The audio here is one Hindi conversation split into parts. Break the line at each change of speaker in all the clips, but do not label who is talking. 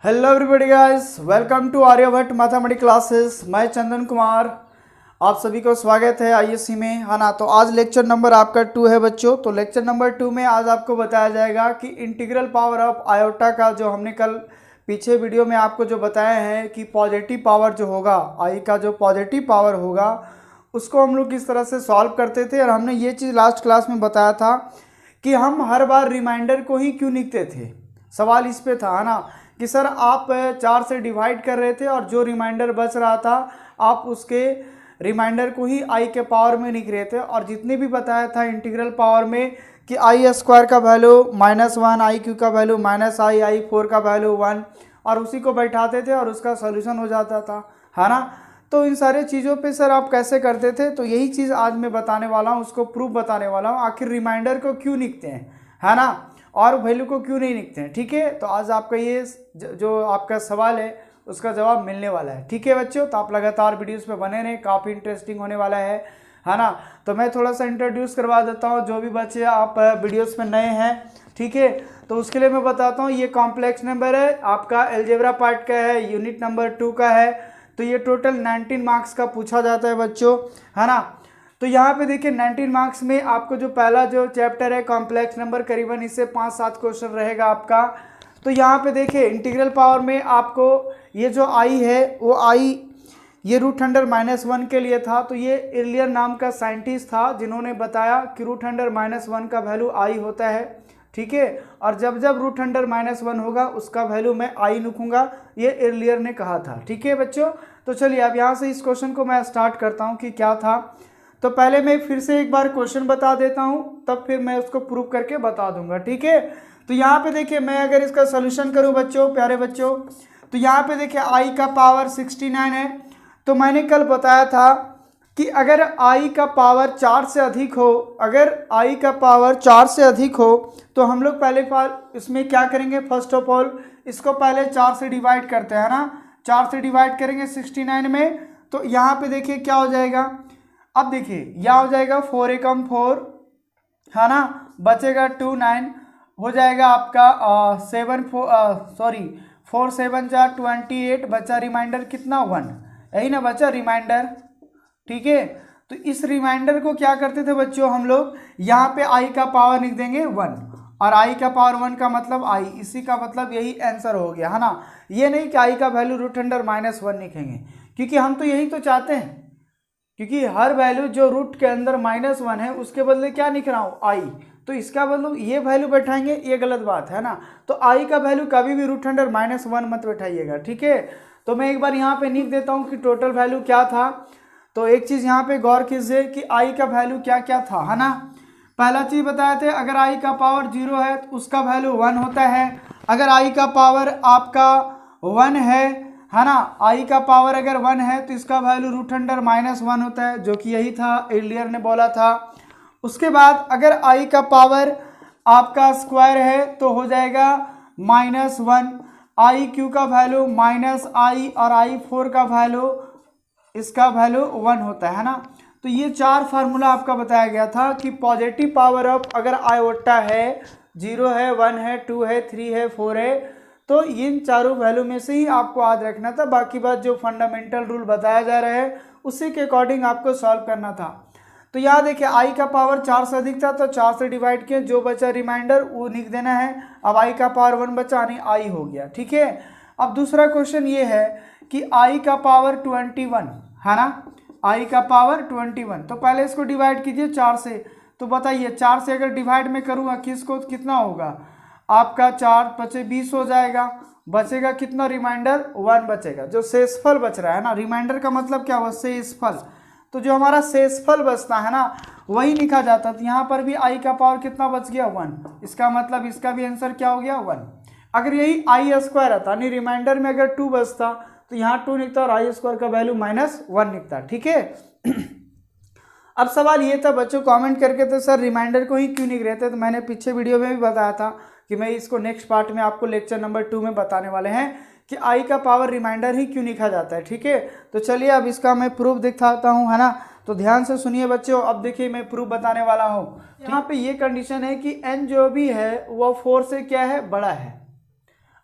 Hello everybody guys, welcome to Aryabhatta mathematics classes. मैं चंदन कुमार, आप सभी को स्वागत है आईएससी में, है ना। तो आज लेक्चर नंबर आपका 2 है बच्चों। तो लेक्चर नंबर 2 में आज आपको बताया जाएगा कि इंटीग्रल पावर ऑफ आयोटा का जो हमने कल पीछे वीडियो में आपको जो बताया है कि पॉजिटिव पावर जो होगा आई का, जो पॉजिटिव पावर होगा उसको हम लोग किस तरह से सॉल्व करते थे। और हमने ये चीज़ लास्ट क्लास में बताया था कि हम हर बार रिमाइंडर को ही क्यों लिखते थे। सवाल इस पे था, है ना, कि सर आप 4 से डिवाइड कर रहे थे और जो रिमाइंडर बच रहा था आप उसके रिमाइंडर को ही आई के पावर में लिख रहे थे। और जितने भी बताया था इंटीग्रल पावर में कि आई स्क्वायर का वैल्यू -1, आई क्यू का वैल्यू -i, आई 4 का वैल्यू 1, और उसी को बैठाते थे और उसका सोल्यूशन हो जाता था, है ना। तो इन सारे चीज़ों पे सर आप कैसे करते थे, तो यही चीज़ आज मैं बताने वाला हूँ, उसको प्रूफ बताने वाला हूँ। आखिर रिमाइंडर को क्यों लिखते हैं, है ना, और वैल्यू को क्यों नहीं लिखते हैं। ठीक है, तो आज आपका ये जो आपका सवाल है उसका जवाब मिलने वाला है। ठीक है बच्चों, तो आप लगातार वीडियोस पे बने रहें, काफ़ी इंटरेस्टिंग होने वाला है ना। तो मैं थोड़ा सा इंट्रोड्यूस करवा देता हूँ, जो भी बच्चे आप वीडियोस में नए हैं, ठीक है, तो उसके लिए मैं बताता हूँ। ये कॉम्प्लेक्स नंबर है आपका, अलजेब्रा पार्ट का है, यूनिट नंबर 2 का है। तो ये टोटल 19 मार्क्स का पूछा जाता है बच्चों, है ना। तो यहाँ पे देखिए 19 मार्क्स में आपको जो पहला जो चैप्टर है कॉम्प्लेक्स नंबर, करीबन इससे 5-7 क्वेश्चन रहेगा आपका। तो यहाँ पे देखिए इंटीग्रल पावर में आपको ये जो आई है वो आई ये √100-1 के लिए था। तो ये एलियर नाम का साइंटिस्ट था जिन्होंने बताया कि √100-1 का वैल्यू आई होता है। ठीक है, और जब जब √100-1 होगा उसका वैल्यू मैं आई लिखूंगा, ये एलियर ने कहा था। ठीक है बच्चों, तो चलिए अब यहाँ से इस क्वेश्चन को मैं स्टार्ट करता हूँ कि क्या था। तो पहले मैं फिर से एक बार क्वेश्चन बता देता हूं, तब फिर मैं उसको प्रूव करके बता दूंगा। ठीक है, तो यहाँ पे देखिए मैं अगर इसका सोल्यूशन करूं बच्चों, प्यारे बच्चों, तो यहाँ पे देखिए आई का पावर 69 है। तो मैंने कल बताया था कि अगर आई का पावर 4 से अधिक हो, अगर आई का पावर 4 से अधिक हो तो हम लोग पहले इसमें क्या करेंगे, फर्स्ट ऑफ ऑल इसको पहले 4 से डिवाइड करते हैं ना। 4 से डिवाइड करेंगे 69 में, तो यहाँ पे देखिए क्या हो जाएगा। अब देखिए यह हो जाएगा 4 एकम 4, है ना, बचेगा 2 9 हो जाएगा आपका 4 7 जा 28, बचा रिमाइंडर कितना 1, यही ना बचा रिमाइंडर। ठीक है, तो इस रिमाइंडर को क्या करते थे बच्चों हम लोग, यहाँ पे आई का पावर लिख देंगे 1, और आई का पावर 1 का मतलब आई, इसी का मतलब यही आंसर हो गया, है ना। ये नहीं कि आई का वैल्यू √100-1 लिखेंगे, क्योंकि हम तो यही तो चाहते हैं, क्योंकि हर वैल्यू जो रूट के अंदर -1 है उसके बदले क्या लिख रहा हूँ आई, तो इसका मतलब ये वैल्यू बैठाएंगे, ये गलत बात है ना। तो आई का वैल्यू कभी भी √100-1 मत बैठाइएगा। ठीक है, तो मैं एक बार यहाँ पे लिख देता हूँ कि टोटल वैल्यू क्या था। तो एक चीज़ यहाँ पे गौर कीजिए कि आई का वैल्यू क्या क्या था, है ना। पहला चीज़ बताए थे, अगर आई का पावर 0 है तो उसका वैल्यू 1 होता है। अगर आई का पावर आपका 1 है ना, आई का पावर अगर 1 है तो इसका वैल्यू √100-1 होता है, जो कि यही था एलियर ने बोला था। उसके बाद अगर आई का पावर आपका स्क्वायर है तो हो जाएगा -1, आई क्यू का वैल्यू -i, और आई 4 का वैल्यू, इसका वैल्यू 1 होता है ना। तो ये 4 फार्मूला आपका बताया गया था कि पॉजिटिव पावर ऑफ अगर आयोटा है, 0 है, 1 है, 2 है, 3 है, 4 है, तो इन चारों वैल्यू में से ही आपको याद रखना था। बाकी बात जो फंडामेंटल रूल बताया जा रहा है उसी के अकॉर्डिंग आपको सॉल्व करना था। तो यहाँ देखिए आई का पावर 4 से अधिक था तो 4 से डिवाइड किया, जो बचा रिमाइंडर वो लिख देना है। अब आई का पावर 1 बचा, नहीं आई हो गया। ठीक है, अब दूसरा क्वेश्चन ये है कि आई का पावर 21 है ना, आई का पावर 21, तो पहले इसको डिवाइड कीजिए 4 से। तो बताइए 4 से अगर डिवाइड में करूँगा किसको, कितना होगा आपका, 4 बचे 20 हो जाएगा, बचेगा कितना रिमाइंडर 1 बचेगा, जो शेषफल बच रहा है ना। रिमाइंडर का मतलब क्या हुआ, शेषफल। तो जो हमारा शेषफल बचता है ना वही लिखा जाता। तो यहाँ पर भी आई का पावर कितना बच गया 1, इसका मतलब इसका भी आंसर क्या हो गया 1। अगर यही आई स्क्वायर आता, नहीं रिमाइंडर में अगर 2 बचता तो यहाँ 2 लिखता और आई स्क्वायर का वैल्यू -1 लिखता। ठीक है, अब सवाल ये था बच्चों कमेंट करके, तो सर रिमाइंडर को ही क्यों लिख रहे थे। तो मैंने पीछे वीडियो में भी बताया था कि मैं इसको नेक्स्ट पार्ट में आपको लेक्चर नंबर 2 में बताने वाले हैं कि आई का पावर रिमाइंडर ही क्यों लिखा जाता है। ठीक है, तो चलिए अब इसका मैं प्रूफ दिखाता हूँ, है ना। तो ध्यान से सुनिए बच्चों, अब देखिए मैं प्रूफ बताने वाला हूँ। यहाँ पे ये कंडीशन है कि n जो भी है वो 4 से क्या है, बड़ा है।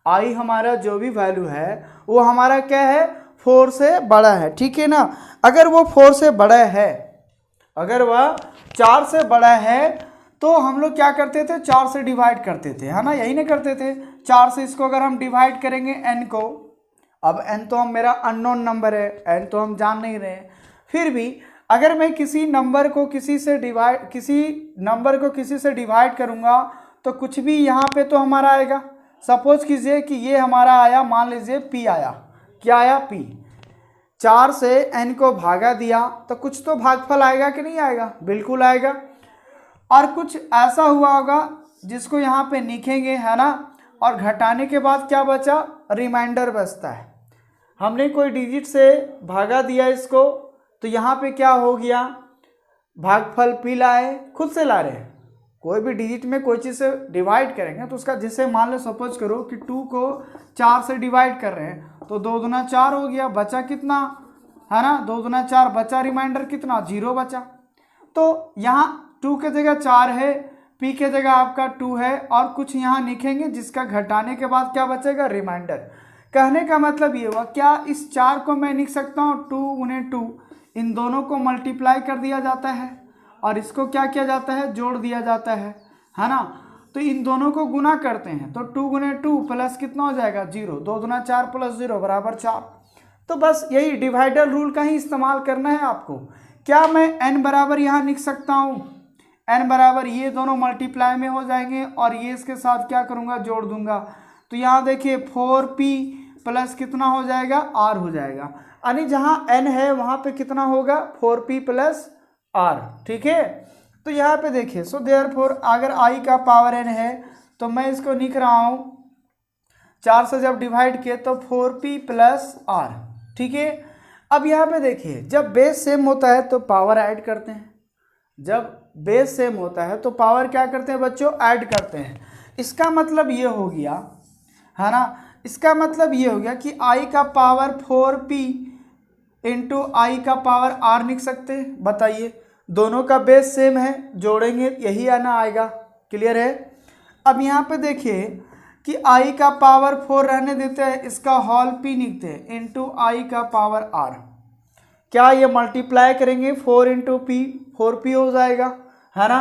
आई हमारा जो भी वैल्यू है वो हमारा क्या है, 4 से बड़ा है, ठीक है ना। अगर वो 4 से बड़ा है, अगर वह 4 से बड़ा है तो हम लोग क्या करते थे, 4 से डिवाइड करते थे, है ना, यही नहीं करते थे। 4 से इसको अगर हम डिवाइड करेंगे n को, अब n तो हम मेरा अननोन नंबर है, n तो हम जान नहीं रहे, फिर भी अगर मैं किसी नंबर को किसी से डिवाइड करूंगा तो कुछ भी यहाँ पे तो हमारा आएगा। सपोज कीजिए कि ये हमारा आया, मान लीजिए p आया, क्या आया, p। 4 से n को भागा दिया तो कुछ तो भागफल आएगा कि नहीं आएगा, बिल्कुल आएगा। और कुछ ऐसा हुआ होगा जिसको यहाँ पे लिखेंगे, है ना, और घटाने के बाद क्या बचा, रिमाइंडर बचता है। हमने कोई डिजिट से भागा दिया इसको, तो यहाँ पे क्या हो गया, भागफल p लाए, खुद से ला रहे हैं। कोई भी डिजिट में कोई चीज़ से डिवाइड करेंगे तो उसका, जैसे मान लो सपोज करो कि 2 को 4 से डिवाइड कर रहे हैं तो 2 दूना 4 हो गया, बचा कितना, है ना, 2 दूना 4 बचा, रिमाइंडर कितना, 0 बचा। तो यहाँ 2 के जगह 4 है, p के जगह आपका 2 है, और कुछ यहाँ लिखेंगे जिसका घटाने के बाद क्या बचेगा, रिमाइंडर। कहने का मतलब ये हुआ, क्या इस 4 को मैं लिख सकता हूँ 2 गुने 2, इन दोनों को मल्टीप्लाई कर दिया जाता है और इसको क्या किया जाता है, जोड़ दिया जाता है ना। तो इन दोनों को गुना करते हैं तो 2 गुने 2 प्लस कितना हो जाएगा, 0, 2 दूना 4 प्लस 0 बराबर 4। तो बस यही डिवाइडर रूल का ही इस्तेमाल करना है आपको। क्या मैं n बराबर यहाँ लिख सकता हूँ, n बराबर ये दोनों मल्टीप्लाई में हो जाएंगे और ये इसके साथ क्या करूँगा, जोड़ दूंगा। तो यहाँ देखिए 4p प्लस कितना हो जाएगा, r हो जाएगा, यानी जहाँ n है वहाँ पे कितना होगा, 4p प्लस r, ठीक है। तो यहाँ पे देखिए, सो देयरफॉर अगर i का पावर n है तो मैं इसको लिख रहा हूँ 4 से जब डिवाइड किए तो 4p प्लस r, ठीक है। अब यहाँ पे देखिए, जब बेस सेम होता है तो पावर ऐड करते हैं, जब बेस सेम होता है तो पावर क्या करते हैं बच्चों, ऐड करते हैं। इसका मतलब ये हो गया, है ना, इसका मतलब ये हो गया कि i का पावर 4p इंटू आई का पावर r लिख सकते हैं। बताइए, दोनों का बेस सेम है, जोड़ेंगे यही आना आएगा, क्लियर है। अब यहाँ पे देखिए कि i का पावर 4 रहने देते हैं, इसका होल p लिखते हैं इंटू आई का पावर r। क्या ये मल्टीप्लाई करेंगे, 4 इंटू p, 4p हो जाएगा, है ना।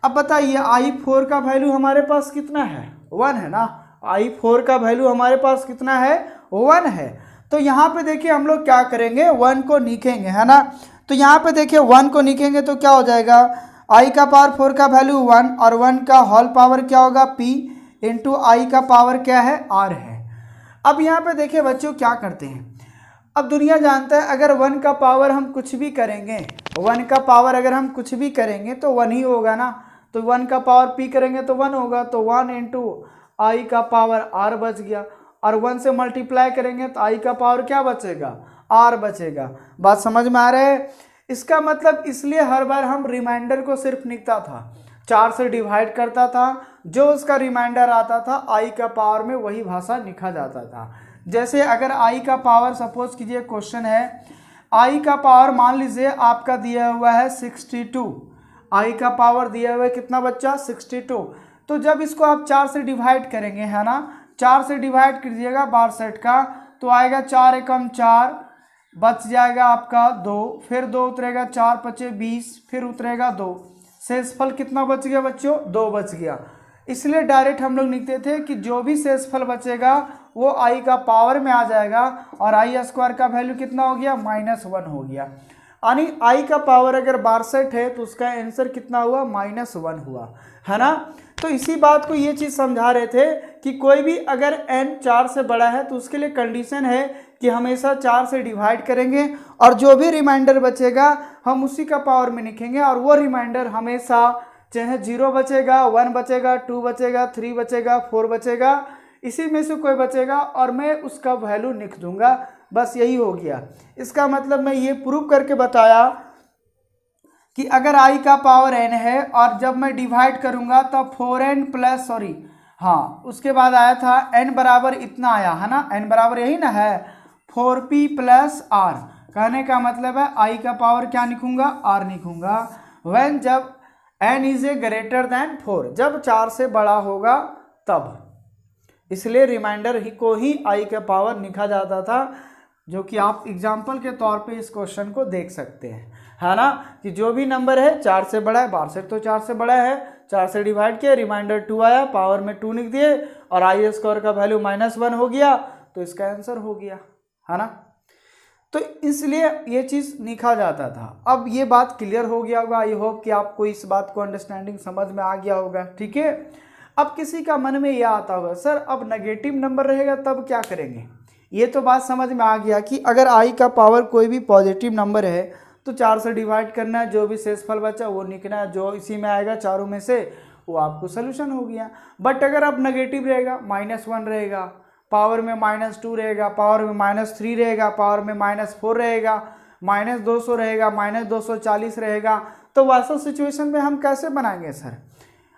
अब बताइए i4 का वैल्यू हमारे पास कितना है, 1 है ना, i4 का वैल्यू हमारे पास कितना है, 1 है। तो यहाँ पे देखिए हम लोग क्या करेंगे, 1 को लिखेंगे, है ना। तो यहाँ पे देखिए 1 को लिखेंगे तो क्या हो जाएगा, i का पावर 4 का वैल्यू 1 और 1 का होल पावर क्या होगा, p इंटू आई का पावर क्या है, r है। अब यहाँ पे देखिए बच्चों क्या करते हैं, अब दुनिया जानता है अगर 1 का पावर हम कुछ भी करेंगे, 1 का पावर अगर हम कुछ भी करेंगे तो 1 ही होगा ना। तो 1 का पावर p करेंगे तो 1 होगा, तो 1 इंटू आई का पावर r बच गया, और 1 से मल्टीप्लाई करेंगे तो i का पावर क्या बचेगा, r बचेगा। बात समझ में आ रहा है। इसका मतलब इसलिए हर बार हम रिमाइंडर को सिर्फ लिखता था, 4 से डिवाइड करता था, जो उसका रिमाइंडर आता था i का पावर में वही भाषा लिखा जाता था। जैसे अगर i का पावर, सपोज कीजिए क्वेश्चन है, i का पावर मान लीजिए आपका दिया हुआ है 62, i का पावर दिया हुआ है कितना बच्चा, 62। तो जब इसको आप 4 से डिवाइड करेंगे, है ना, 4 से डिवाइड कीजिएगा 62 का, तो आएगा 4 एकम 4, बच जाएगा आपका 2, फिर 2 उतरेगा, 4 पचे 20, फिर उतरेगा 2, शेषफल कितना बच गया बच्चों, 2 बच गया। इसलिए डायरेक्ट हम लोग लिखते थे कि जो भी शेषफल बचेगा वो i का पावर में आ जाएगा, और आई स्क्वायर का वैल्यू कितना हो गया, -1 हो गया। यानी i का पावर अगर 62 है तो उसका आंसर कितना हुआ, -1 हुआ, है ना। तो इसी बात को ये चीज़ समझा रहे थे कि कोई भी अगर n 4 से बड़ा है तो उसके लिए कंडीशन है कि हमेशा 4 से डिवाइड करेंगे और जो भी रिमाइंडर बचेगा हम उसी का पावर में लिखेंगे, और वो रिमाइंडर हमेशा चाहे 0 बचेगा, 1 बचेगा, 2 बचेगा, 3 बचेगा, 4 बचेगा, इसी में से कोई बचेगा और मैं उसका वैल्यू लिख दूंगा, बस यही हो गया। इसका मतलब मैं ये प्रूव करके बताया कि अगर i का पावर n है और जब मैं डिवाइड करूंगा तब 4n प्लस, सॉरी हाँ, उसके बाद आया था n बराबर इतना आया, है ना, n बराबर यही ना है 4p प्लस r। कहने का मतलब है i का पावर क्या लिखूंगा, r लिखूंगा। व्हेन जब n is a greater than 4, जब 4 से बड़ा होगा तब, इसलिए रिमाइंडर को ही i का पावर लिखा जाता था, जो कि आप एग्जाम्पल के तौर पे इस क्वेश्चन को देख सकते हैं, है ना, कि जो भी नंबर है 4 से बड़ा है, 62 तो 4 से बड़ा है, 4 से डिवाइड किया, रिमाइंडर 2 आया, पावर में 2 लिख दिए और आई स्क्वायर का वैल्यू -1 हो गया, तो इसका आंसर हो गया, है ना। तो इसलिए ये चीज़ लिखा जाता था। अब ये बात क्लियर हो गया होगा, आई होप कि आपको इस बात को अंडरस्टैंडिंग समझ में आ गया होगा, ठीक है। अब किसी का मन में यह आता होगा, सर अब नेगेटिव नंबर रहेगा तब क्या करेंगे। ये तो बात समझ में आ गया कि अगर i का पावर कोई भी पॉजिटिव नंबर है तो 4 से डिवाइड करना है, जो भी शेषफल बचा वो निकलना है, जो इसी में आएगा चारों में से वो आपको सोल्यूशन हो गया। बट अगर अब नेगेटिव रहेगा, -1 रहेगा, पावर में -2 रहेगा, पावर में -3 रहेगा, पावर में -4 रहेगा, -200 रहेगा, -240 रहेगा, तो वैसा सिचुएशन में हम कैसे बनाएंगे सर।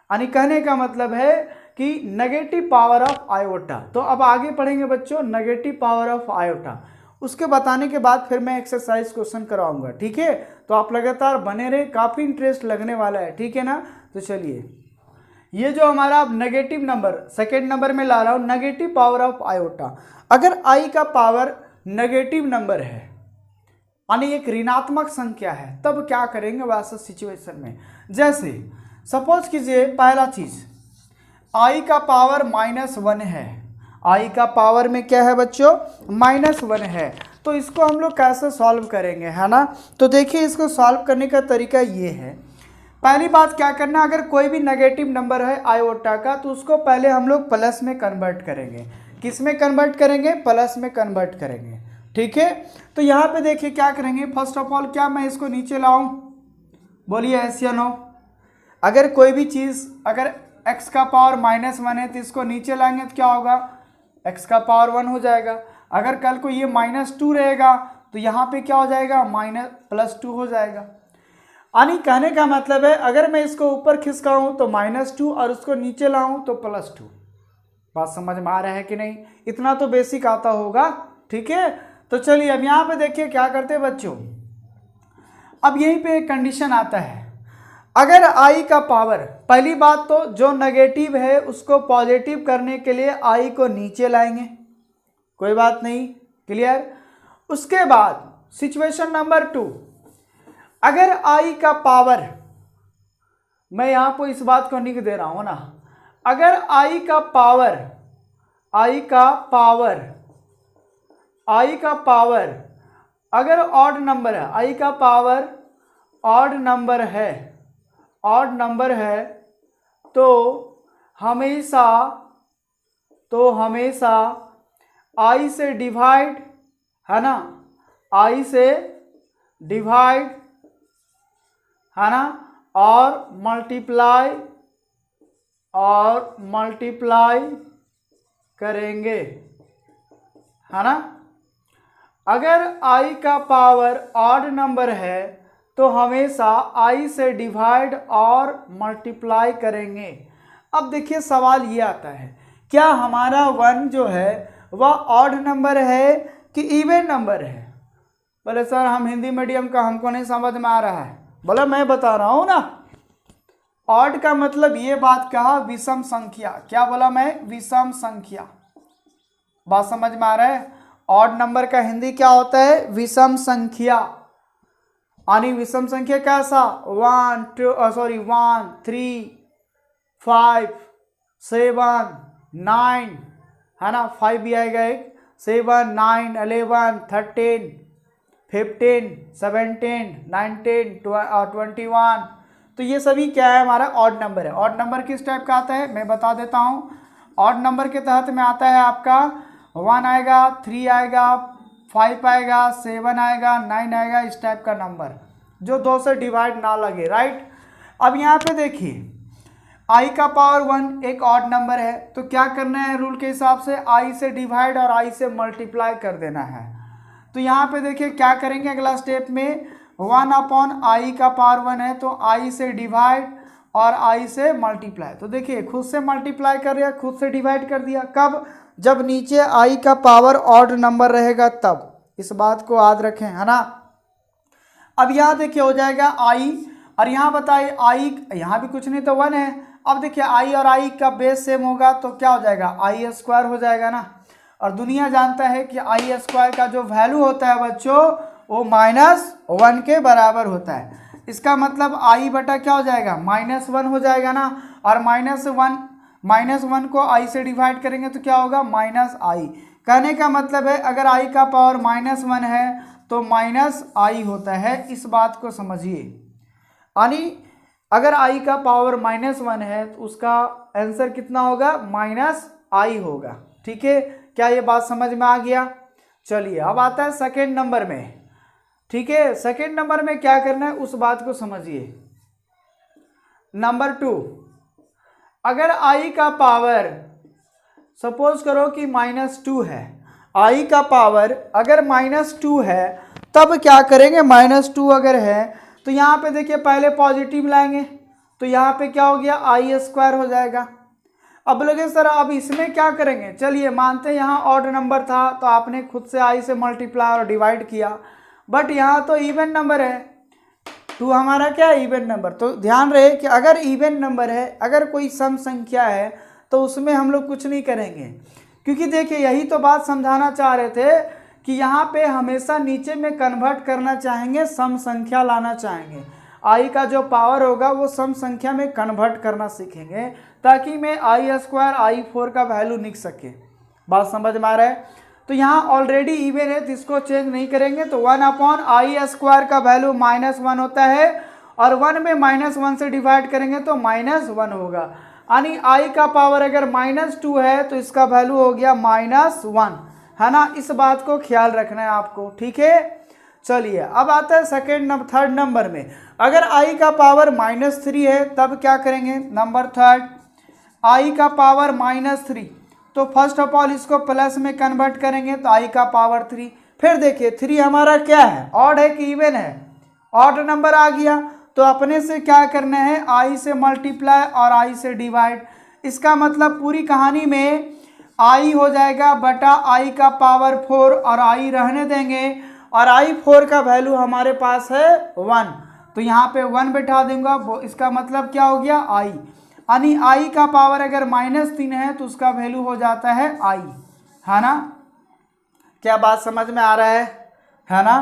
यानी कहने का मतलब है कि नेगेटिव पावर ऑफ आयोटा। तो अब आगे पढ़ेंगे बच्चों नेगेटिव पावर ऑफ आयोटा, उसके बताने के बाद फिर मैं एक्सरसाइज क्वेश्चन कराऊंगा, ठीक है। तो आप लगातार बने रहे, काफ़ी इंटरेस्ट लगने वाला है, ठीक है ना। तो चलिए, ये जो हमारा नेगेटिव नंबर सेकेंड नंबर में ला रहा हूँ, नेगेटिव पावर ऑफ आयोटा। अगर i का पावर नेगेटिव नंबर है यानी एक ऋणात्मक संख्या है, तब क्या करेंगे वैसा सिचुएशन में। जैसे सपोज कीजिए पहला चीज i का पावर -1 है, i का पावर में क्या है बच्चों, -1 है। तो इसको हम लोग कैसे सॉल्व करेंगे, है ना। तो देखिए इसको सॉल्व करने का तरीका ये है। पहली बात क्या करना, अगर कोई भी नेगेटिव नंबर है आयोटा का, तो उसको पहले हम लोग प्लस में कन्वर्ट करेंगे। किस में कन्वर्ट करेंगे, प्लस में कन्वर्ट करेंगे, ठीक है। तो यहाँ पे देखिए क्या करेंगे, फर्स्ट ऑफ ऑल क्या मैं इसको नीचे लाऊं, बोलिए यस या नो। अगर कोई भी चीज़ अगर x का पावर -1 है तो इसको नीचे लाएंगे तो क्या होगा, x का पावर 1 हो जाएगा। अगर कल को ये -2 रहेगा तो यहाँ पे क्या हो जाएगा, +2 हो जाएगा। यानी कहने का मतलब है अगर मैं इसको ऊपर खिसकाऊँ तो -2 और उसको नीचे लाऊं तो +2। बात समझ में आ रहा है कि नहीं, इतना तो बेसिक आता होगा, ठीक है। तो चलिए अब यहाँ पे देखिए क्या करते हैं बच्चों। अब यहीं पे एक कंडीशन आता है, अगर i का पावर, पहली बात तो जो नेगेटिव है उसको पॉजिटिव करने के लिए i को नीचे लाएंगे, कोई बात नहीं, क्लियर। उसके बाद सिचुएशन नंबर 2, अगर i का पावर, मैं यहाँ पर इस बात को लिख दे रहा हूँ ना, अगर i का पावर अगर ऑड नंबर है, i का पावर ऑड नंबर है तो हमेशा i से डिवाइड, है ना, i से डिवाइड, है ना, और मल्टीप्लाई करेंगे, है ना। अगर i का पावर ऑड नंबर है तो हमेशा i से डिवाइड और मल्टीप्लाई करेंगे। अब देखिए सवाल ये आता है, क्या हमारा 1 जो है वह ऑड नंबर है कि इवन नंबर है। बोले सर हम हिंदी मीडियम का, हमको नहीं समझ में आ रहा है। बोला मैं बता रहा हूँ ना, ऑड का मतलब ये बात कहा विषम संख्या, क्या बोला मैं, विषम संख्या। बात समझ में आ रहा है, ऑड नंबर का हिंदी क्या होता है, विषम संख्या। यानी विषम संख्या कैसा, 1 3 5 7 9, है ना, 5 भी आएगा एक, 7 9 11 13 15 17 19 21। तो ये सभी क्या है, हमारा ऑड नंबर है। ऑड नंबर किस टाइप का आता है मैं बता देता हूँ। ऑड नंबर के तहत में आता है आपका 1 आएगा, 3 आएगा, 5 आएगा, 7 आएगा, 9 आएगा, इस टाइप का नंबर जो 2 से डिवाइड ना लगे, राइट। अब यहाँ पे देखिए i का पावर 1 एक ऑड नंबर है, तो क्या करना है रूल के हिसाब से, i से डिवाइड और i से मल्टीप्लाई कर देना है। तो यहाँ पे देखिए क्या करेंगे अगला स्टेप में, 1/i का पावर 1 है तो i से डिवाइड और i से मल्टीप्लाई। तो देखिए खुद से मल्टीप्लाई कर दिया, खुद से डिवाइड कर दिया, कब, जब नीचे i का पावर ऑड नंबर रहेगा तब। इस बात को याद रखें, है ना। अब यहाँ देखिए हो जाएगा i, और यहाँ बताइए i, यहाँ भी कुछ नहीं तो 1 है, अब देखिए आई और आई का बेस सेम होगा तो क्या हो जाएगा, आई स्क्वायर हो जाएगा ना। और दुनिया जानता है कि आई स्क्वायर का जो वैल्यू होता है बच्चों वो -1 के बराबर होता है। इसका मतलब आई बटा क्या हो जाएगा, -1 हो जाएगा ना। और -1 को आई से डिवाइड करेंगे तो क्या होगा, -i। कहने का मतलब है अगर आई का पावर -1 है तो -i होता है, इस बात को समझिए। यानी अगर आई का पावर -1 है तो उसका आंसर कितना होगा, -i होगा। ठीक है, क्या ये बात समझ में आ गया। चलिए अब आता है सेकेंड नंबर में। ठीक है, सेकेंड नंबर में क्या करना है उस बात को समझिए। नंबर 2, अगर आई का पावर सपोज करो कि -2 है, आई का पावर अगर -2 है तब क्या करेंगे, -2 अगर है तो यहाँ पे देखिए पहले पॉजिटिव लाएंगे तो यहाँ पे क्या हो गया, आई स्क्वायर हो जाएगा। अब लगे सर अब इसमें क्या करेंगे, चलिए मानते हैं यहाँ ऑड नंबर था तो आपने खुद से आई से मल्टीप्लाई और डिवाइड किया, बट यहाँ तो इवन नंबर है, 2 हमारा क्या है, इवन नंबर। तो ध्यान रहे कि अगर इवन नंबर है, अगर कोई सम संख्या है तो उसमें हम लोग कुछ नहीं करेंगे, क्योंकि देखिए यही तो बात समझाना चाह रहे थे कि यहाँ पे हमेशा नीचे में कन्वर्ट करना चाहेंगे, सम संख्या लाना चाहेंगे। आई का जो पावर होगा वो सम संख्या में कन्वर्ट करना सीखेंगे ताकि मैं i² i4 का वैल्यू लिख सके। बात समझ में आ रहा है। तो यहाँ ऑलरेडी इवन है तो इसको चेंज नहीं करेंगे, तो 1/i² का वैल्यू -1 होता है और 1 में -1 से डिवाइड करेंगे तो -1 होगा। यानी i का पावर अगर -2 है तो इसका वैल्यू हो गया -1, है ना। इस बात को ख्याल रखना है आपको, ठीक है। चलिए अब आता है थर्ड नंबर में। अगर i का पावर -3 है तब क्या करेंगे, नंबर थर्ड, i का पावर -3 तो फर्स्ट ऑफ ऑल इसको प्लस में कन्वर्ट करेंगे तो i का पावर 3। फिर देखिए 3 हमारा क्या है, ऑड है कि इवन है, ऑड नंबर आ गया तो अपने से क्या करना है, i से मल्टीप्लाई और i से डिवाइड। इसका मतलब पूरी कहानी में i हो जाएगा बटा i का पावर 4 और i रहने देंगे और i4 का वैल्यू हमारे पास है 1, तो यहाँ पे 1 बैठा दूंगा। इसका मतलब क्या हो गया, i। यानी i का पावर अगर -3 है तो उसका वैल्यू हो जाता है i, है ना। क्या बात समझ में आ रहा है ना।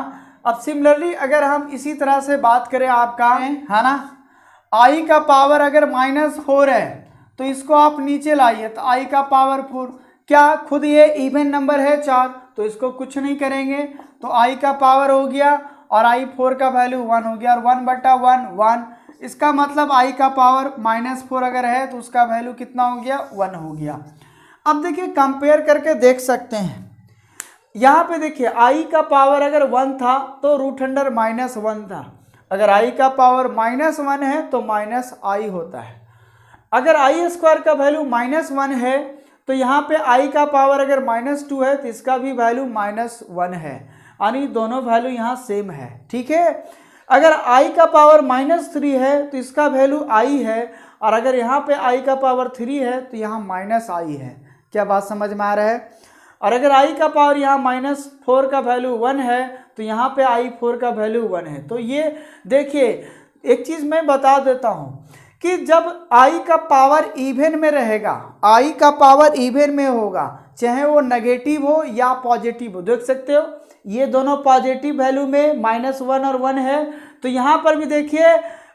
अब सिमिलरली अगर हम इसी तरह से बात करें आपका है ना, i का पावर अगर -4 है तो इसको आप नीचे लाइए तो i का पावर 4, क्या खुद ये इवन नंबर है 4 तो इसको कुछ नहीं करेंगे तो i का पावर हो गया और i4 का वैल्यू 1 हो गया और 1/1 1। इसका मतलब i का पावर -4 अगर है तो उसका वैल्यू कितना हो गया, 1 हो गया। अब देखिए कंपेयर करके देख सकते हैं, यहाँ पे देखिए i का पावर अगर 1 था तो √1 था, अगर i का पावर -1 है तो -i होता है। अगर i² का वैल्यू -1 है तो यहाँ पे i का पावर अगर -2 है तो इसका भी वैल्यू -1 है, यानी दोनों वैल्यू यहाँ सेम है, ठीक है। अगर i का पावर -3 है तो इसका वैल्यू i है और अगर यहाँ पे i का पावर 3 है तो यहाँ -i है। क्या बात समझ में आ रहा है। और अगर i का पावर यहाँ -4 का वैल्यू 1 है तो यहाँ पे i4 का वैल्यू 1 है। तो ये देखिए एक चीज़ मैं बता देता हूँ कि जब i का पावर इवन में रहेगा, i का पावर इवन में होगा, चाहे वो नेगेटिव हो या पॉजिटिव हो, देख सकते हो ये दोनों पॉजिटिव वैल्यू में -1 और 1 है। तो यहाँ पर भी देखिए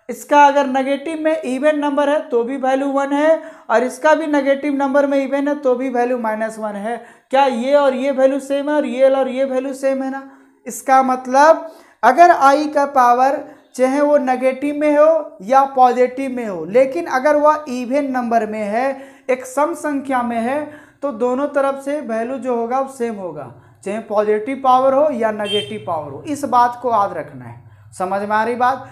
इसका अगर नेगेटिव में इवन नंबर है तो भी वैल्यू 1 है और इसका भी नेगेटिव नंबर में इवन है तो भी वैल्यू -1 है। क्या ये और ये वैल्यू सेम है और ये वैल्यू सेम है ना। इसका मतलब अगर i का पावर चाहे वो नेगेटिव में हो या पॉजिटिव में हो, लेकिन अगर वह इवन नंबर में है, एक सम संख्या में है, तो दोनों तरफ से वैल्यू जो होगा वो सेम होगा, चाहे पॉजिटिव पावर हो या नेगेटिव पावर हो। इस बात को याद रखना है, समझ में आ रही बात।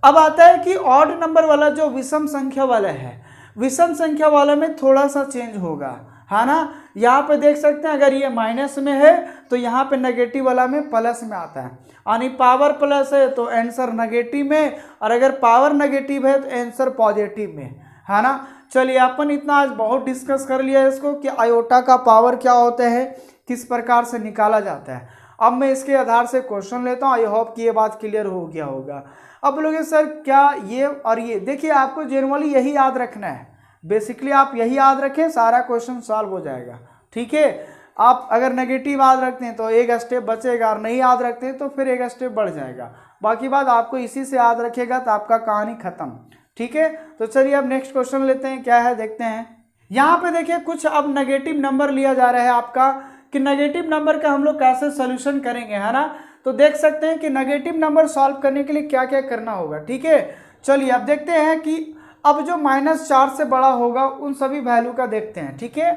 अब आता है कि ऑड नंबर वाला जो विषम संख्या वाला है, विषम संख्या वाला में थोड़ा सा चेंज होगा, है ना। यहाँ पे देख सकते हैं अगर ये माइनस में है तो यहाँ पे नेगेटिव वाला में प्लस में आता है, यानी पावर प्लस है तो आंसर नेगेटिव में और अगर पावर नेगेटिव है तो आंसर पॉजिटिव में, है ना। चलिए अपन इतना आज बहुत डिस्कस कर लिया इसको कि आयोटा का पावर क्या होता है, किस प्रकार से निकाला जाता है। अब मैं इसके आधार से क्वेश्चन लेता हूँ। आई होप कि ये बात क्लियर हो गया होगा। अब बोलोगे सर क्या ये और ये, देखिए आपको जनरली यही याद रखना है, बेसिकली आप यही याद रखें, सारा क्वेश्चन सॉल्व हो जाएगा। ठीक है, आप अगर नेगेटिव याद रखते हैं तो एक स्टेप बचेगा, और नहीं याद रखते हैं तो फिर एक स्टेप बढ़ जाएगा। बाकी बात आपको इसी से याद रखेगा तो आपका कहानी खत्म। ठीक है, तो चलिए अब नेक्स्ट क्वेश्चन लेते हैं, क्या है देखते हैं। यहाँ पे देखिए कुछ अब नेगेटिव नंबर लिया जा रहा है आपका, कि नेगेटिव नंबर का हम लोग कैसे सोल्यूशन करेंगे, है ना। तो देख सकते हैं कि नेगेटिव नंबर सॉल्व करने के लिए क्या क्या करना होगा। ठीक है, चलिए अब देखते हैं कि अब जो -4 से बड़ा होगा उन सभी वैल्यू का देखते हैं। ठीक है,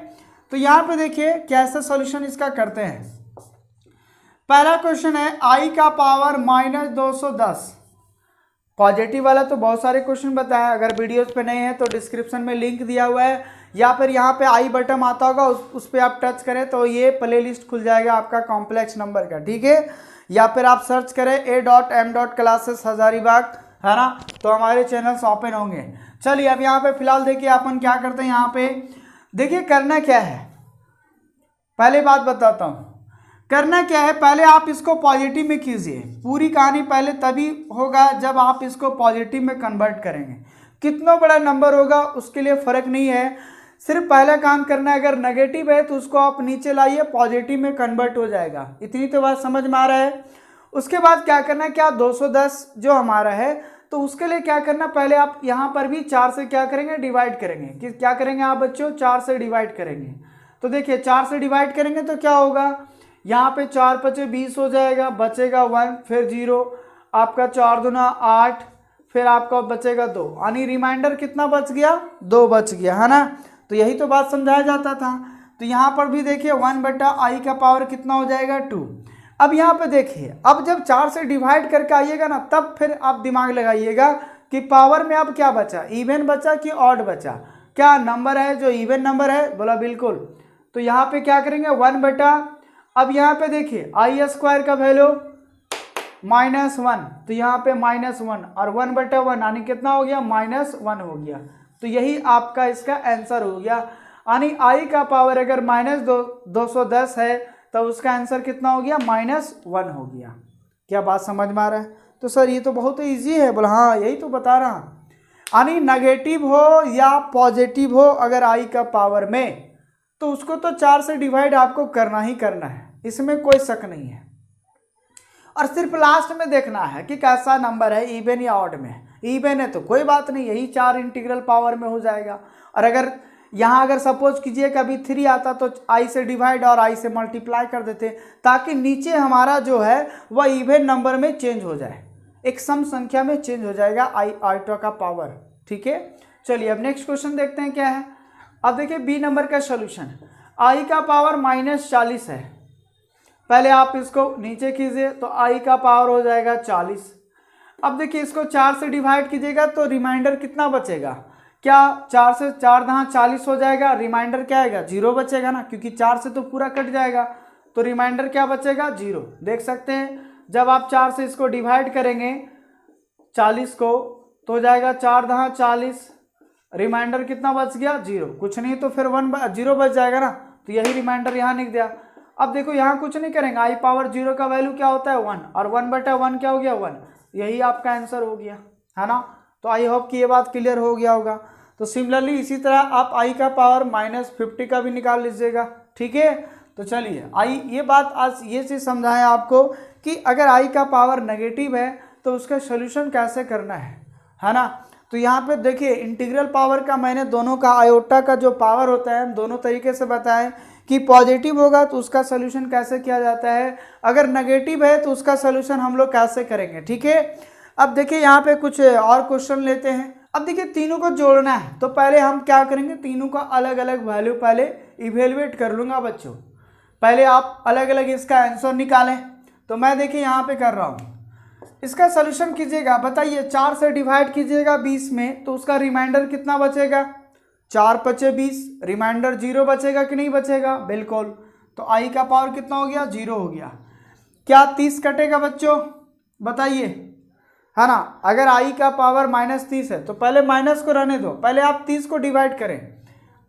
तो यहाँ पे देखिए कैसे सॉल्यूशन इसका करते हैं। पहला क्वेश्चन है i का पावर -210, पॉजिटिव वाला तो बहुत सारे क्वेश्चन बताया, अगर वीडियोस पे नहीं है तो डिस्क्रिप्शन में लिंक दिया हुआ है, या फिर यहाँ पे आई बटन आता होगा उस पर आप टच करें तो ये प्ले लिस्ट खुल जाएगा आपका कॉम्प्लेक्स नंबर का। ठीक है, या फिर आप सर्च करें a.m. क्लासेस हजारीबाग, है ना, तो हमारे चैनल्स ओपन होंगे। चलिए अब यहाँ पे फिलहाल देखिए अपन क्या करते हैं। यहाँ पे देखिए करना क्या है, पहले बात बताता हूँ करना क्या है। पहले आप इसको पॉजिटिव में कीजिए, पूरी कहानी पहले तभी होगा जब आप इसको पॉजिटिव में कन्वर्ट करेंगे। कितना बड़ा नंबर होगा उसके लिए फर्क नहीं है, सिर्फ पहला काम करना है, अगर नेगेटिव है तो उसको आप नीचे लाइए, पॉजिटिव में कन्वर्ट हो जाएगा। इतनी तो बात समझ में आ रहा है। उसके बाद क्या करना है, क्या 210 जो हमारा है तो उसके लिए क्या करना, पहले आप यहाँ पर भी 4 से क्या करेंगे, डिवाइड करेंगे। कि क्या करेंगे आप बच्चों, 4 से डिवाइड करेंगे। तो देखिए 4 से डिवाइड करेंगे तो क्या होगा, यहाँ पे 4 × 20 हो जाएगा, बचेगा 1, फिर 0, आपका 4 दूना 8, फिर आपका बचेगा 2, यानी रिमाइंडर कितना बच गया, 2 बच गया, है ना। तो यही तो बात समझाया जाता था। तो यहाँ पर भी देखिए 1/i का पावर कितना हो जाएगा, 2। अब यहाँ पे देखिए, अब जब 4 से डिवाइड करके आइएगा ना, तब फिर आप दिमाग लगाइएगा कि पावर में अब क्या बचा, इवन बचा कि ऑड बचा। क्या नंबर है जो इवन नंबर है, बोला बिल्कुल। तो यहाँ पे क्या करेंगे, 1/, अब यहाँ पे देखिए i² का वैल्यू -1, तो यहाँ पे -1 और 1/1 यानी कितना हो गया, -1 हो गया। तो यही आपका इसका आंसर हो गया, यानी i का पावर अगर -210 है तो उसका आंसर कितना हो गया, -1 हो गया। क्या बात समझ में आ रहा है। तो सर ये तो बहुत ईजी है, बोला हाँ यही तो बता रहा हूँ, यानी नेगेटिव हो या पॉजिटिव हो अगर i का पावर में, तो उसको तो 4 से डिवाइड आपको करना ही करना है, इसमें कोई शक नहीं है। और सिर्फ लास्ट में देखना है कि कैसा नंबर है, इवन या ऑड में। इवन है तो कोई बात नहीं, यही 4 इंटीग्रल पावर में हो जाएगा। और अगर यहाँ अगर सपोज कीजिए कभी 3 आता तो i से डिवाइड और i से मल्टीप्लाई कर देते, ताकि नीचे हमारा जो है वह इवन नंबर में चेंज हो जाए, एक सम संख्या में चेंज हो जाएगा i का पावर। ठीक है, चलिए अब नेक्स्ट क्वेश्चन देखते हैं क्या है। अब देखिए बी नंबर का सोल्यूशन, i का पावर -40 है। पहले आप इसको नीचे कीजिए तो i का पावर हो जाएगा 40। अब देखिए इसको 4 से डिवाइड कीजिएगा तो रिमाइंडर कितना बचेगा, क्या 4 से 4 दहाँ 40 हो जाएगा, रिमाइंडर क्या आएगा, 0 बचेगा ना, क्योंकि 4 से तो पूरा कट जाएगा, तो रिमाइंडर क्या बचेगा, 0। देख सकते हैं जब आप 4 से इसको डिवाइड करेंगे 40 को तो हो जाएगा 4 दहाँ 40, रिमाइंडर कितना बच गया, 0। कुछ नहीं तो फिर 0 बच जाएगा ना, तो यही रिमाइंडर यहाँ लिख दिया। अब देखो यहाँ कुछ नहीं करेंगे, i पावर 0 का वैल्यू क्या होता है, 1, और 1/1 क्या हो गया, 1। यही आपका आंसर हो गया, है ना। तो आई होप कि ये बात क्लियर हो गया होगा। तो सिमिलरली इसी तरह आप i का पावर -50 का भी निकाल लीजिएगा। ठीक है, तो चलिए ये बात आज ये चीज़ समझाएं आपको कि अगर i का पावर नेगेटिव है तो उसका सोल्यूशन कैसे करना है ना। तो यहाँ पे देखिए इंटीग्रल पावर का मैंने दोनों का आयोटा का जो पावर होता है हम दोनों तरीके से बताएं कि पॉजिटिव होगा तो उसका सोल्यूशन कैसे किया जाता है, अगर नेगेटिव है तो उसका सोल्यूशन हम लोग कैसे करेंगे। ठीक है, अब देखिए यहाँ पे कुछ और क्वेश्चन लेते हैं। अब देखिए तीनों को जोड़ना है तो पहले हम क्या करेंगे, तीनों का अलग अलग वैल्यू पहले इवेलुएट कर लूँगा बच्चों। पहले आप अलग अलग इसका आंसर निकालें, तो मैं देखिए यहाँ पे कर रहा हूँ, इसका सोल्यूशन कीजिएगा। बताइए 4 से डिवाइड कीजिएगा 20 में तो उसका रिमाइंडर कितना बचेगा, 4 × 20, रिमाइंडर 0 बचेगा कि नहीं बचेगा, बिल्कुल। तो i का पावर कितना हो गया, 0 हो गया। क्या 30 कटेगा बच्चों, बताइए, है ना। अगर i का पावर -30 है तो पहले माइनस को रहने दो, पहले आप 30 को डिवाइड करें।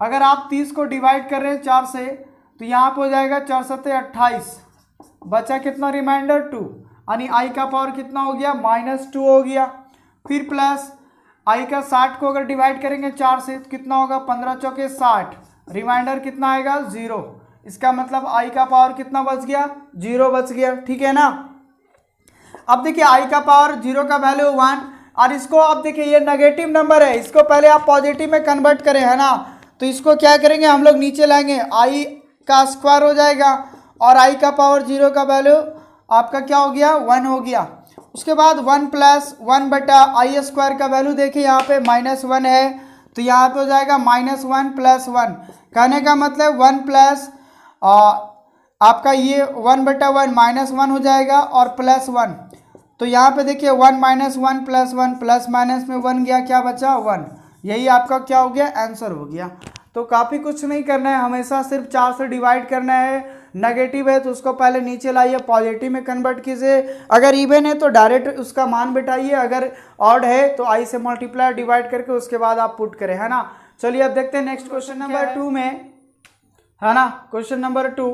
अगर आप 30 को डिवाइड कर रहे हैं 4 से तो यहाँ पर हो जाएगा 4 × 7 = 28, बचा कितना रिमाइंडर 2, यानी आई का पावर कितना हो गया -2 हो गया। फिर प्लस आई का 60 को अगर डिवाइड करेंगे 4 से तो कितना होगा 15 चौके 60, रिमाइंडर कितना आएगा 0। इसका मतलब आई का पावर कितना बच गया 0 बच गया, ठीक है ना। अब देखिए आई का पावर 0 का वैल्यू 1, और इसको अब देखिए ये नेगेटिव नंबर है, इसको पहले आप पॉजिटिव में कन्वर्ट करें, है ना। तो इसको क्या करेंगे हम लोग नीचे लाएंगे, आई का स्क्वायर हो जाएगा और आई का पावर 0 का वैल्यू आपका क्या हो गया 1 हो गया। उसके बाद 1 + 1 बटा आई स्क्वायर का वैल्यू देखिए यहाँ पे -1 है, तो यहाँ पे हो जाएगा -1 + 1, कहने का मतलब 1 प्लस आपका ये 1/1 -1 हो जाएगा और +1, तो यहाँ पे देखिए 1 - 1 + 1 प्लस माइनस में 1 गया, क्या बचा 1, यही आपका क्या हो गया आंसर हो गया। तो काफ़ी कुछ नहीं करना है, हमेशा सिर्फ 4 से डिवाइड करना है। नेगेटिव है तो उसको पहले नीचे लाइए, पॉजिटिव में कन्वर्ट कीजिए, अगर इवन है तो डायरेक्ट उसका मान बिठाइए, अगर ऑड है तो आई से मल्टीप्लाई डिवाइड करके उसके बाद आप पुट करें, है ना। चलिए अब देखते हैं नेक्स्ट क्वेश्चन नंबर 2 में, है ना। क्वेश्चन नंबर 2,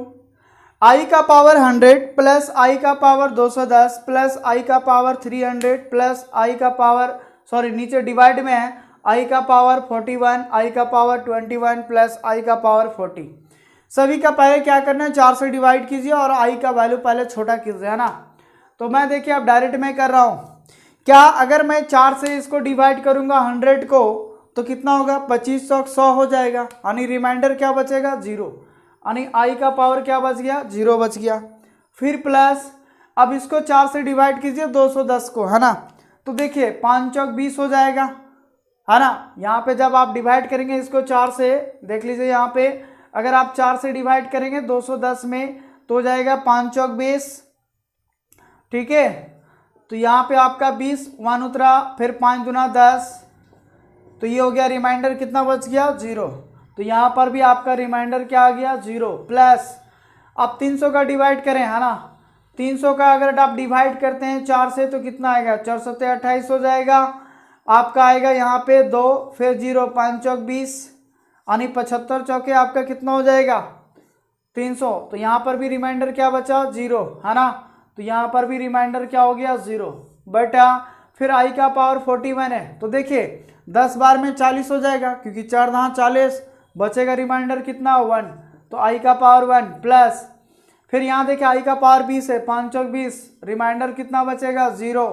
आई का पावर 100 प्लस आई का पावर 210 प्लस आई का पावर 300 प्लस आई का पावर नीचे डिवाइड में है आई का पावर 41, आई का पावर 21 प्लस आई का पावर 40। सभी का पहले क्या करना है 4 से डिवाइड कीजिए और आई का वैल्यू पहले छोटा कीजिए, है ना। तो मैं देखिए अब डायरेक्ट में कर रहा हूँ, क्या अगर मैं 4 से इसको डिवाइड करूँगा 100 को तो कितना होगा 25 सौ 100 हो जाएगा, यानी रिमाइंडर क्या बचेगा 0, यानी आई का पावर क्या बच गया 0 बच गया। फिर प्लस अब इसको 4 से डिवाइड कीजिए 210 को, है ना। तो देखिए 5 चौक 20 हो जाएगा, है ना। यहाँ पे जब आप डिवाइड करेंगे इसको 4 से, देख लीजिए यहाँ पे अगर आप 4 से डिवाइड करेंगे 210 में तो हो जाएगा 5 चौक 20, ठीक है। तो यहाँ पे आपका 20 1 उतरा, फिर 5 दूना 10, तो ये हो गया रिमाइंडर कितना बच गया 0। तो यहाँ पर भी आपका रिमाइंडर क्या आ गया 0। प्लस अब 300 का डिवाइड करें, है ना। 300 का अगर आप डिवाइड करते हैं 4 से तो कितना आएगा 4 सत्ते 28 हो जाएगा, आपका आएगा यहाँ पे 2 फिर 0 5 चौक 20, यानी 75 चौके आपका कितना हो जाएगा 300। तो यहाँ पर भी रिमाइंडर क्या बचा 0, है ना। तो यहाँ पर भी रिमाइंडर क्या हो गया 0 बटा फिर आई का पावर 41 है, तो देखिए 10 बार में 40 हो जाएगा, क्योंकि 4 दहाँ 40, बचेगा रिमाइंडर कितना 1, तो आई का पावर 1 प्लस फिर यहाँ देखिए आई का पावर 20 है, 5 चौक 20, रिमाइंडर कितना बचेगा 0,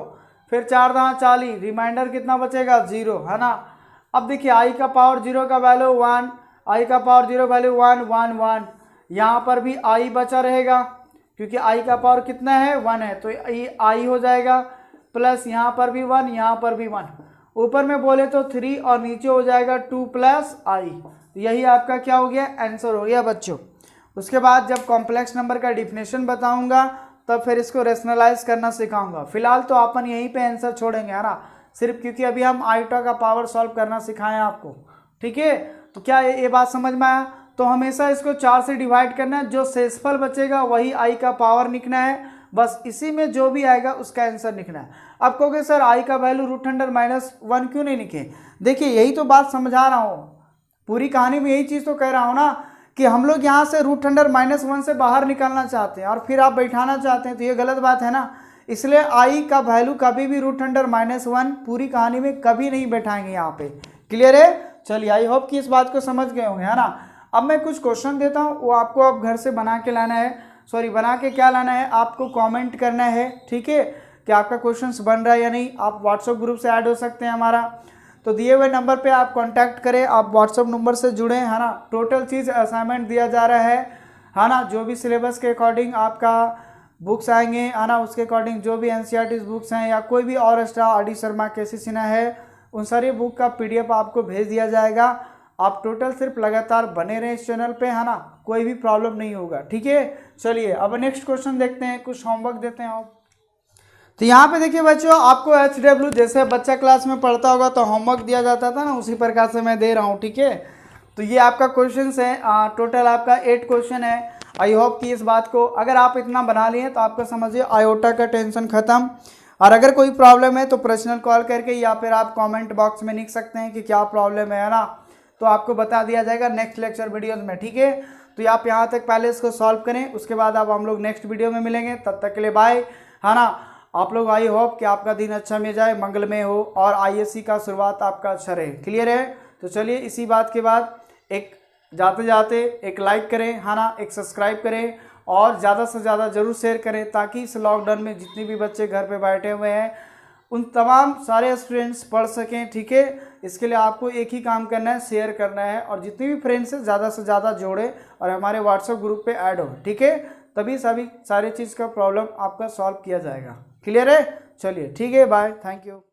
फिर 4 दहाँ 40, रिमाइंडर कितना बचेगा 0, है ना। अब देखिए आई का पावर 0 का वैल्यू 1, आई का पावर 0 वैल्यू 1 1 1, यहाँ पर भी आई बचा रहेगा क्योंकि आई का पावर कितना है 1 है, तो ये आई हो जाएगा, प्लस यहाँ पर भी 1 यहाँ पर भी 1, ऊपर में बोले तो 3 और नीचे हो जाएगा 2 प्लस आई। यही आपका क्या हो गया आंसर हो गया बच्चों। उसके बाद जब कॉम्प्लेक्स नंबर का डिफिनेशन बताऊंगा तब फिर इसको रेशनलाइज करना सिखाऊंगा। फिलहाल तो अपन यहीं पे आंसर छोड़ेंगे, है ना, सिर्फ क्योंकि अभी हम आयोटा का पावर सॉल्व करना सिखाएं आपको, ठीक है। तो क्या ये बात समझ में आया। तो हमेशा इसको 4 से डिवाइड करना है, जो शेषफल बचेगा वही आई का पावर लिखना है, बस इसी में जो भी आएगा उसका आंसर लिखना है। अब कहोगे सर आई का वैल्यू √100 क्यों नहीं लिखे, देखिए यही तो बात समझा रहा हूँ, पूरी कहानी में यही चीज़ तो कह रहा हूँ ना कि हम लोग यहाँ से √100 से बाहर निकालना चाहते हैं और फिर आप बैठाना चाहते हैं, तो ये गलत बात है ना। इसलिए आई का वैल्यू कभी भी √100 पूरी कहानी में कभी नहीं बैठाएंगे यहाँ पे, क्लियर है। चलिए आई होप कि इस बात को समझ गए होंगे, है ना। अब मैं कुछ क्वेश्चन देता हूँ, वो आपको अब घर से बना के लाना है, बना के क्या लाना है, आपको कमेंट करना है, ठीक है, कि आपका क्वेश्चन बन रहा है या नहीं। आप व्हाट्सएप ग्रुप से ऐड हो सकते हैं हमारा, तो दिए हुए नंबर पे आप कांटेक्ट करें, आप व्हाट्सएप नंबर से जुड़ें, है ना। टोटल चीज़ असाइनमेंट दिया जा रहा है ना, जो भी सिलेबस के अकॉर्डिंग आपका बुक्स आएंगे, है ना, उसके अकॉर्डिंग जो भी एनसीईआरटी बुक्स हैं या कोई भी और एक्स्ट्रा आर.डी. शर्मा केसी सिन्हा है, उन सारी बुक का PDF आपको भेज दिया जाएगा। आप टोटल सिर्फ लगातार बने रहें इस चैनल पे, है ना, कोई भी प्रॉब्लम नहीं होगा, ठीक है। चलिए अब नेक्स्ट क्वेश्चन देखते हैं, कुछ होमवर्क देते हैं आप। तो यहाँ पे देखिए बच्चों, आपको HW जैसे बच्चा क्लास में पढ़ता होगा तो होमवर्क दिया जाता था ना, उसी प्रकार से मैं दे रहा हूँ, ठीक है। तो ये आपका क्वेश्चन है, टोटल आपका 8 क्वेश्चन है। आई होप कि इस बात को अगर आप इतना बना लिए तो आपको समझिए आयोटा का टेंशन खत्म। और अगर कोई प्रॉब्लम है तो पर्सनल कॉल करके या फिर आप कमेंट बॉक्स में लिख सकते हैं कि क्या प्रॉब्लम है ना, तो आपको बता दिया जाएगा नेक्स्ट लेक्चर वीडियोस में, ठीक है। तो आप यहाँ तक पहले इसको सॉल्व करें, उसके बाद अब हम लोग नेक्स्ट वीडियो में मिलेंगे। तब तक के लिए बाय, है ना। आप लोग आई होप कि आपका दिन अच्छा में जाए, मंगलमय हो और ISC का शुरुआत आपका अच्छा रहे। क्लियर है? तो चलिए इसी बात के बाद एक जाते जाते एक लाइक करें, है ना, एक सब्सक्राइब करें और ज़्यादा से ज़्यादा ज़रूर शेयर करें, ताकि इस लॉकडाउन में जितने भी बच्चे घर पे बैठे हुए हैं उन तमाम सारे स्टूडेंट्स पढ़ सकें। ठीक है, इसके लिए आपको एक ही काम करना है, शेयर करना है और जितने भी फ्रेंड्स हैं ज़्यादा से ज़्यादा जोड़े और हमारे व्हाट्सएप ग्रुप पे ऐड हो। ठीक है, तभी सभी सारी चीज़ का प्रॉब्लम आपका सॉल्व किया जाएगा। क्लियर है? चलिए ठीक है, बाय, थैंक यू।